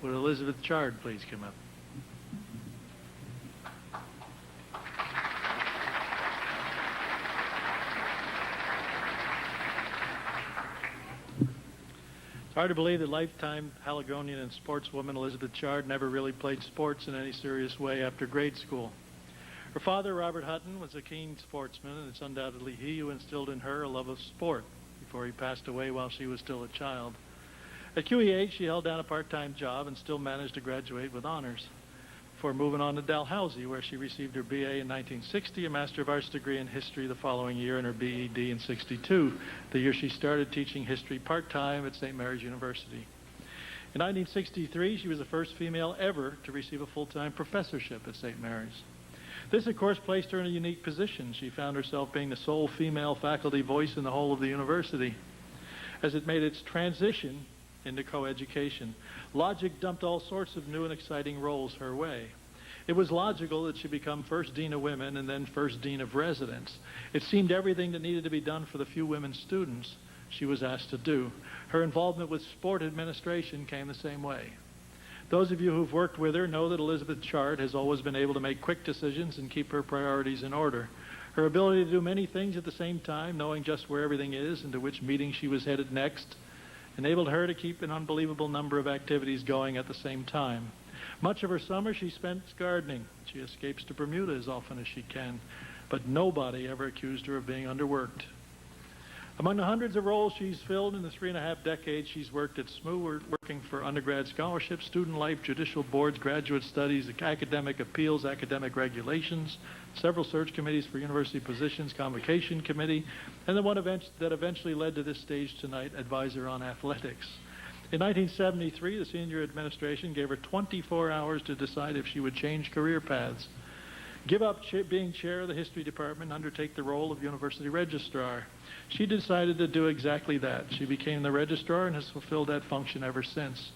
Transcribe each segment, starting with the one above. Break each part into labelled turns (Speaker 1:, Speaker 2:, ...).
Speaker 1: Would Elizabeth Chard please come up? It's hard to believe that lifetime Haligonian and sportswoman Elizabeth Chard never really played sports in any serious way after grade school. Her father, Robert Hutton, was a keen sportsman, and it's undoubtedly he who instilled in her a love of sport before he passed away while she was still a child. At QEH, she held down a part-time job and still managed to graduate with honors, before moving on to Dalhousie, where she received her BA in 1960, a Master of Arts degree in history the following year, and her BEd in 62, the year she started teaching history part-time at St. Mary's University. In 1963, she was the first female ever to receive a full-time professorship at St. Mary's. This, of course, placed her in a unique position. She found herself being the sole female faculty voice in the whole of the university. As it made its transition into coeducation, logic dumped all sorts of new and exciting roles her way. It was logical that she become first Dean of Women and then first Dean of Residence. It seemed everything that needed to be done for the few women students she was asked to do. Her involvement with sport administration came the same way. Those of you who've worked with her know that Elizabeth Chard has always been able to make quick decisions and keep her priorities in order. Her ability to do many things at the same time, knowing just where everything is and to which meeting she was headed next, enabled her to keep an unbelievable number of activities going at the same time. Much of her summer she spent gardening. She escapes to Bermuda as often as she can, but nobody ever accused her of being underworked. Among the hundreds of roles she's filled in the 3.5 decades she's worked at SMU, working for undergrad scholarships, student life, judicial boards, graduate studies, academic appeals, academic regulations, several search committees for university positions, convocation committee, and the one that eventually led to this stage tonight, advisor on athletics. In 1973, the senior administration gave her 24 hours to decide if she would change career paths, give up being chair of the history department, and undertake the role of university registrar. She decided to do exactly that. She became the registrar and has fulfilled that function ever since.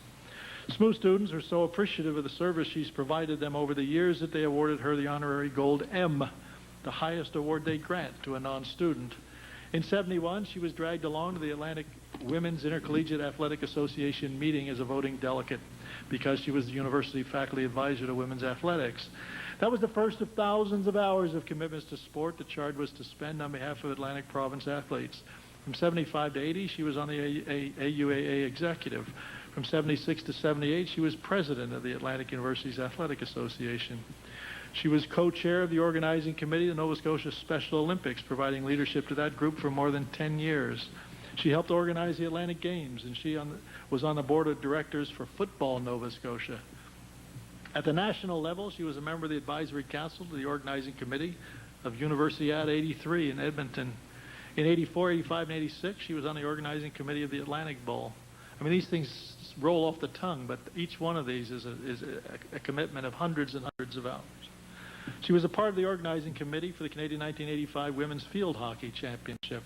Speaker 1: SMU students are so appreciative of the service she's provided them over the years that they awarded her the honorary Gold M, the highest award they grant to a non-student. In '71, she was dragged along to the Atlantic Women's Intercollegiate Athletic Association meeting as a voting delegate because she was the university faculty advisor to women's athletics. That was the first of thousands of hours of commitments to sport that Chard was to spend on behalf of Atlantic Province athletes. From 75 to 80, she was on the AUAA executive. From 76 to 78, she was president of the Atlantic University's Athletic Association. She was co-chair of the organizing committee of the Nova Scotia Special Olympics, providing leadership to that group for more than 10 years. She helped organize the Atlantic Games, and she was on the board of directors for Football Nova Scotia. At the national level, she was a member of the advisory council to the organizing committee of Universiade 83 in Edmonton. In 84, 85, and 86, she was on the organizing committee of the Atlantic Bowl. I mean, these things roll off the tongue, but each one of these is a commitment of hundreds and hundreds of hours. She was a part of the organizing committee for the Canadian 1985 Women's Field Hockey Championship.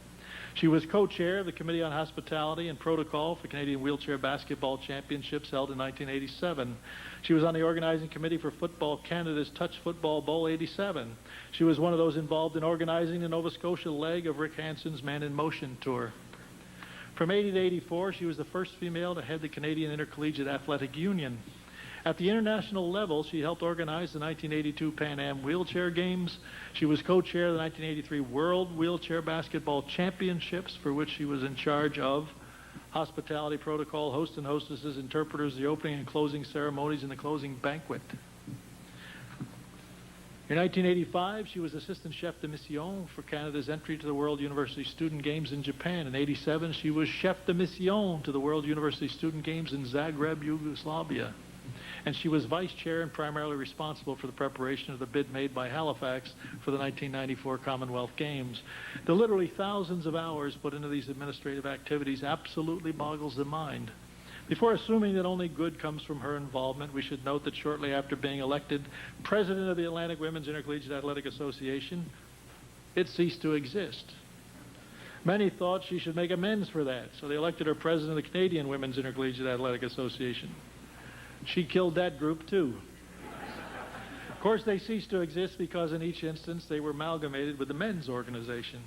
Speaker 1: She was co-chair of the Committee on Hospitality and Protocol for Canadian Wheelchair Basketball Championships held in 1987. She was on the organizing committee for Football Canada's Touch Football Bowl 87. She was one of those involved in organizing the Nova Scotia leg of Rick Hansen's Man in Motion tour. From 80 to 84, she was the first female to head the Canadian Intercollegiate Athletic Union. At the international level, she helped organize the 1982 Pan Am Wheelchair Games. She was co-chair of the 1983 World Wheelchair Basketball Championships, for which she was in charge of hospitality protocol, hosts and hostesses, interpreters, the opening and closing ceremonies, and the closing banquet. In 1985, she was assistant chef de mission for Canada's entry to the World University Student Games in Japan. In '87, she was chef de mission to the World University Student Games in Zagreb, Yugoslavia. And she was vice chair and primarily responsible for the preparation of the bid made by Halifax for the 1994 Commonwealth Games. The literally thousands of hours put into these administrative activities absolutely boggles the mind. Before assuming that only good comes from her involvement, we should note that shortly after being elected president of the Atlantic Women's Intercollegiate Athletic Association, it ceased to exist. Many thought she should make amends for that, so they elected her president of the Canadian Women's Intercollegiate Athletic Association. She killed that group too. Of course, they ceased to exist because in each instance they were amalgamated with the men's organization.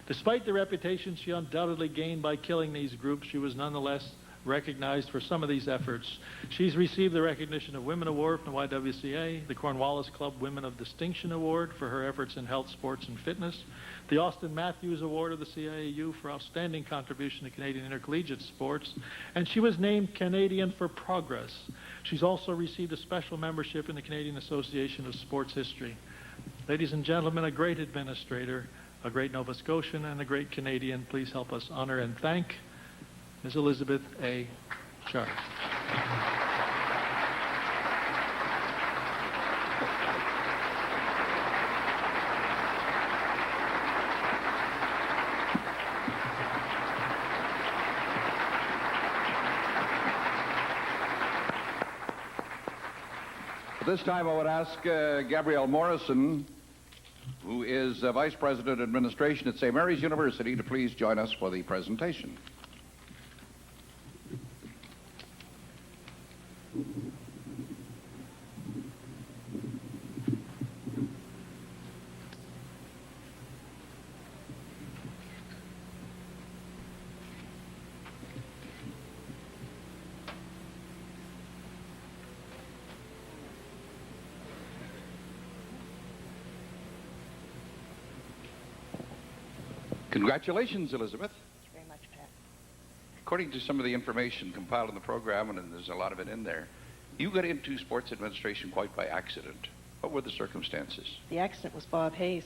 Speaker 1: Despite the reputation she undoubtedly gained by killing these groups, she was nonetheless recognized for some of these efforts. She's received the Recognition of Women Award from the YWCA, the Cornwallis Club Women of Distinction Award for her efforts in health, sports, and fitness, the Austin Matthews Award of the CIAU for outstanding contribution to Canadian intercollegiate sports, and she was named Canadian for Progress. She's also received a special membership in the Canadian Association of Sports History. Ladies and gentlemen, a great administrator, a great Nova Scotian, and a great Canadian. Please help us honor and thank Ms. Elizabeth A. Chard.
Speaker 2: This time I would ask Gabrielle Morrison, who is Vice President of Administration at St. Mary's University, to please join us for the presentation. Congratulations, Elizabeth.
Speaker 3: Thank you very much, Pat.
Speaker 2: According to some of the information compiled in the program, and there's a lot of it in there, you got into sports administration quite by accident. What were the circumstances?
Speaker 3: The accident was Bob Hayes.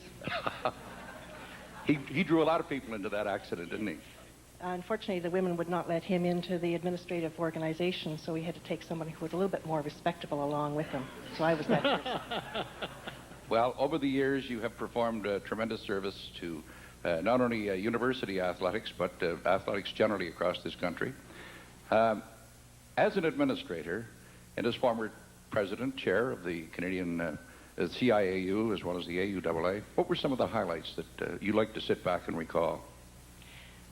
Speaker 2: He drew a lot of people into that accident, didn't he?
Speaker 3: Unfortunately, the women would not let him into the administrative organization, so we had to take somebody who was a little bit more respectable along with him. So I was that person.
Speaker 2: Well, over the years, you have performed tremendous service to not only university athletics, but athletics generally across this country. As an administrator and as former president, chair of the Canadian CIAU, as well as the AUAA, what were some of the highlights that you like to sit back and recall?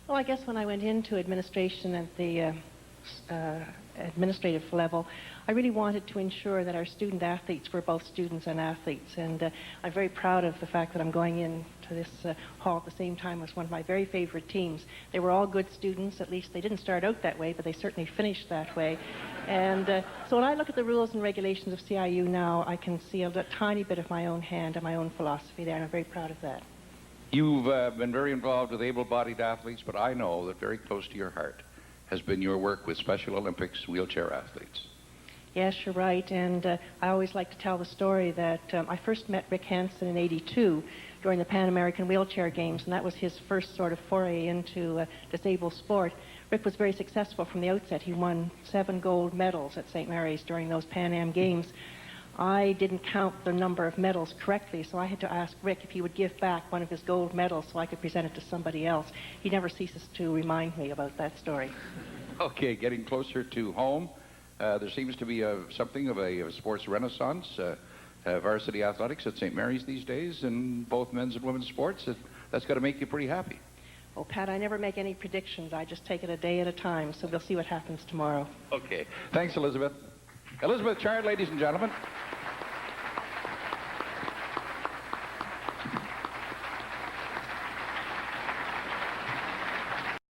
Speaker 3: Well, I guess when I went into administration at the administrative level, I really wanted to ensure that our student athletes were both students and athletes, and I'm very proud of the fact that I'm going into this hall at the same time as one of my very favorite teams. They were all good students, at least they didn't start out that way, but they certainly finished that way. And so when I look at the rules and regulations of CIU now, I can see a tiny bit of my own hand and my own philosophy there, and I'm very proud of that.
Speaker 2: You've been very involved with able-bodied athletes, but I know that very close to your heart has been your work with Special Olympics wheelchair athletes.
Speaker 3: Yes, you're right, and I always like to tell the story that I first met Rick Hansen in '82 during the Pan American Wheelchair Games, and that was his first sort of foray into disabled sport. Rick was very successful from the outset. He won 7 gold medals at St. Mary's during those Pan Am Games. I didn't count the number of medals correctly, so I had to ask Rick if he would give back one of his gold medals so I could present it to somebody else. He never ceases to remind me about that story.
Speaker 2: Okay, getting closer to home, there seems to be something of a sports renaissance, varsity athletics at St. Mary's these days, in both men's and women's sports. That's got to make you pretty happy.
Speaker 3: Oh, Pat, I never make any predictions. I just take it a day at a time, so we'll see what happens tomorrow.
Speaker 2: Okay. Thanks, Elizabeth. Elizabeth Chard, ladies and gentlemen.